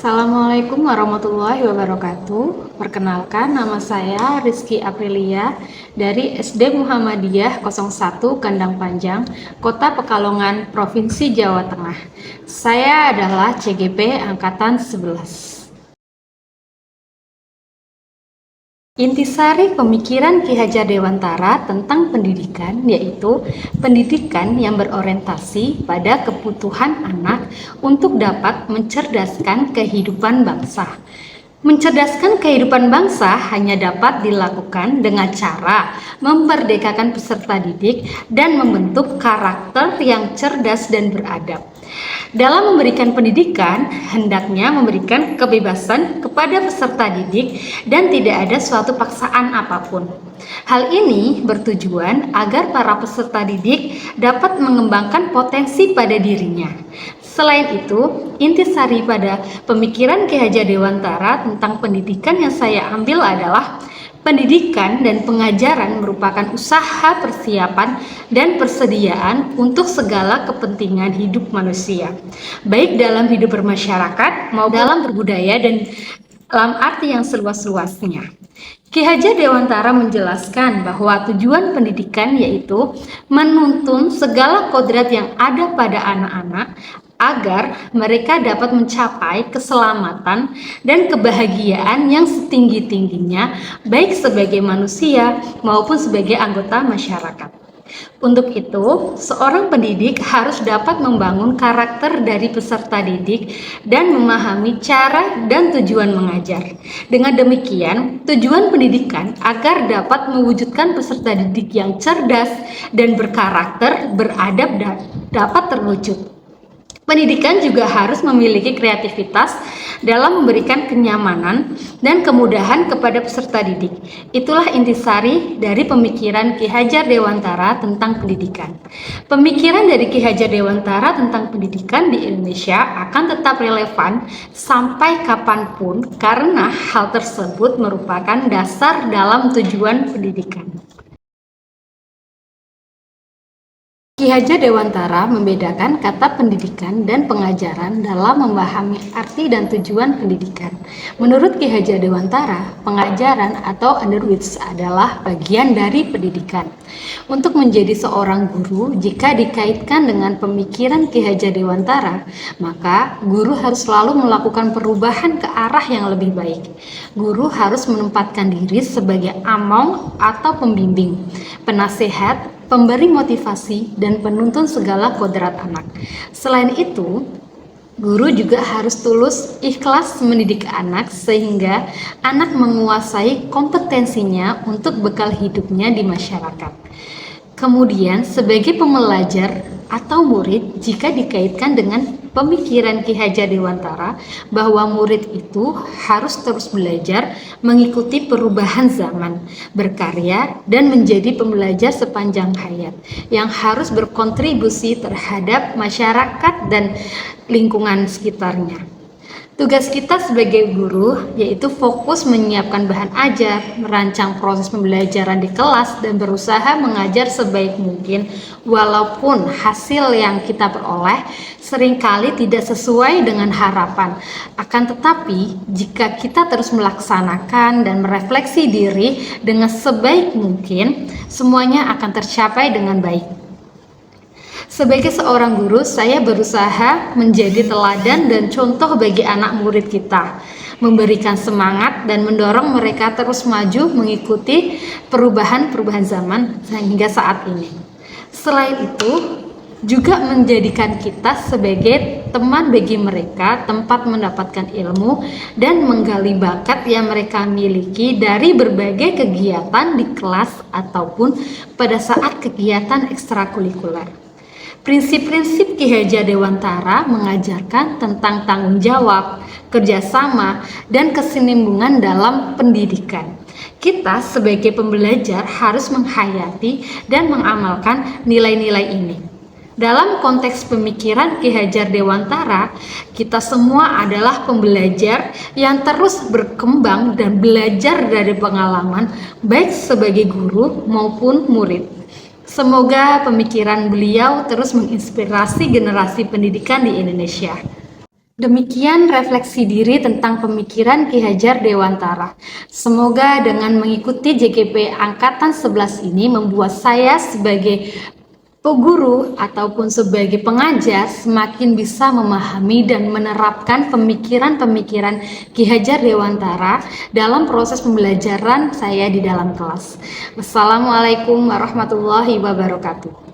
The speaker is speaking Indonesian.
Assalamualaikum warahmatullahi wabarakatuh. Perkenalkan, nama saya Rizky Aprilia dari SD Muhammadiyah 01 Kandang Panjang, Kota Pekalongan, Provinsi Jawa Tengah. Saya adalah CGP Angkatan 11. Intisari pemikiran Ki Hajar Dewantara tentang pendidikan yaitu pendidikan yang berorientasi pada kebutuhan anak untuk dapat mencerdaskan kehidupan bangsa. Mencerdaskan kehidupan bangsa hanya dapat dilakukan dengan cara memerdekakan peserta didik dan membentuk karakter yang cerdas dan beradab. Dalam memberikan pendidikan, hendaknya memberikan kebebasan kepada peserta didik dan tidak ada suatu paksaan apapun. Hal ini bertujuan agar para peserta didik dapat mengembangkan potensi pada dirinya. Selain itu, intisari pada pemikiran Ki Hajar Dewantara tentang pendidikan yang saya ambil adalah pendidikan dan pengajaran merupakan usaha persiapan dan persediaan untuk segala kepentingan hidup manusia, baik dalam hidup bermasyarakat maupun dalam berbudaya dan dalam arti yang seluas-luasnya. Ki Hajar Dewantara menjelaskan bahwa tujuan pendidikan yaitu menuntun segala kodrat yang ada pada anak-anak agar mereka dapat mencapai keselamatan dan kebahagiaan yang setinggi-tingginya baik sebagai manusia maupun sebagai anggota masyarakat. Untuk itu, seorang pendidik harus dapat membangun karakter dari peserta didik dan memahami cara dan tujuan mengajar. Dengan demikian, tujuan pendidikan agar dapat mewujudkan peserta didik yang cerdas dan berkarakter, beradab dan dapat terwujud. Pendidikan juga harus memiliki kreativitas dalam memberikan kenyamanan dan kemudahan kepada peserta didik. Itulah intisari dari pemikiran Ki Hajar Dewantara tentang pendidikan. Pemikiran dari Ki Hajar Dewantara tentang pendidikan di Indonesia akan tetap relevan sampai kapanpun karena hal tersebut merupakan dasar dalam tujuan pendidikan. Ki Hajar Dewantara membedakan kata pendidikan dan pengajaran dalam memahami arti dan tujuan pendidikan. Menurut Ki Hajar Dewantara, pengajaran atau underwits adalah bagian dari pendidikan. Untuk menjadi seorang guru, jika dikaitkan dengan pemikiran Ki Hajar Dewantara, maka guru harus selalu melakukan perubahan ke arah yang lebih baik. Guru harus menempatkan diri sebagai among atau pembimbing, penasehat, pemberi motivasi, dan penuntun segala kodrat anak. Selain itu, guru juga harus tulus ikhlas mendidik anak sehingga anak menguasai kompetensinya untuk bekal hidupnya di masyarakat. Kemudian, sebagai pembelajar atau murid, jika dikaitkan dengan pemikiran Ki Hajar Dewantara bahwa murid itu harus terus belajar mengikuti perubahan zaman, berkarya dan menjadi pembelajar sepanjang hayat yang harus berkontribusi terhadap masyarakat dan lingkungan sekitarnya. Tugas kita sebagai guru yaitu fokus menyiapkan bahan ajar, merancang proses pembelajaran di kelas, dan berusaha mengajar sebaik mungkin walaupun hasil yang kita peroleh seringkali tidak sesuai dengan harapan. Akan tetapi, jika kita terus melaksanakan dan merefleksi diri dengan sebaik mungkin, semuanya akan tercapai dengan baik. Sebagai seorang guru, saya berusaha menjadi teladan dan contoh bagi anak murid kita, memberikan semangat dan mendorong mereka terus maju mengikuti perubahan-perubahan zaman hingga saat ini. Selain itu, juga menjadikan kita sebagai teman bagi mereka, tempat mendapatkan ilmu dan menggali bakat yang mereka miliki dari berbagai kegiatan di kelas ataupun pada saat kegiatan ekstrakurikuler. Prinsip-prinsip Ki Hajar Dewantara mengajarkan tentang tanggung jawab, kerjasama, dan kesinambungan dalam pendidikan. Kita sebagai pembelajar harus menghayati dan mengamalkan nilai-nilai ini. Dalam konteks pemikiran Ki Hajar Dewantara, kita semua adalah pembelajar yang terus berkembang dan belajar dari pengalaman, baik sebagai guru maupun murid. Semoga pemikiran beliau terus menginspirasi generasi pendidikan di Indonesia. Demikian refleksi diri tentang pemikiran Ki Hajar Dewantara. Semoga dengan mengikuti JGP Angkatan 11 ini membuat saya sebagai guru ataupun sebagai pengajar semakin bisa memahami dan menerapkan pemikiran-pemikiran Ki Hajar Dewantara dalam proses pembelajaran saya di dalam kelas. Wassalamualaikum warahmatullahi wabarakatuh.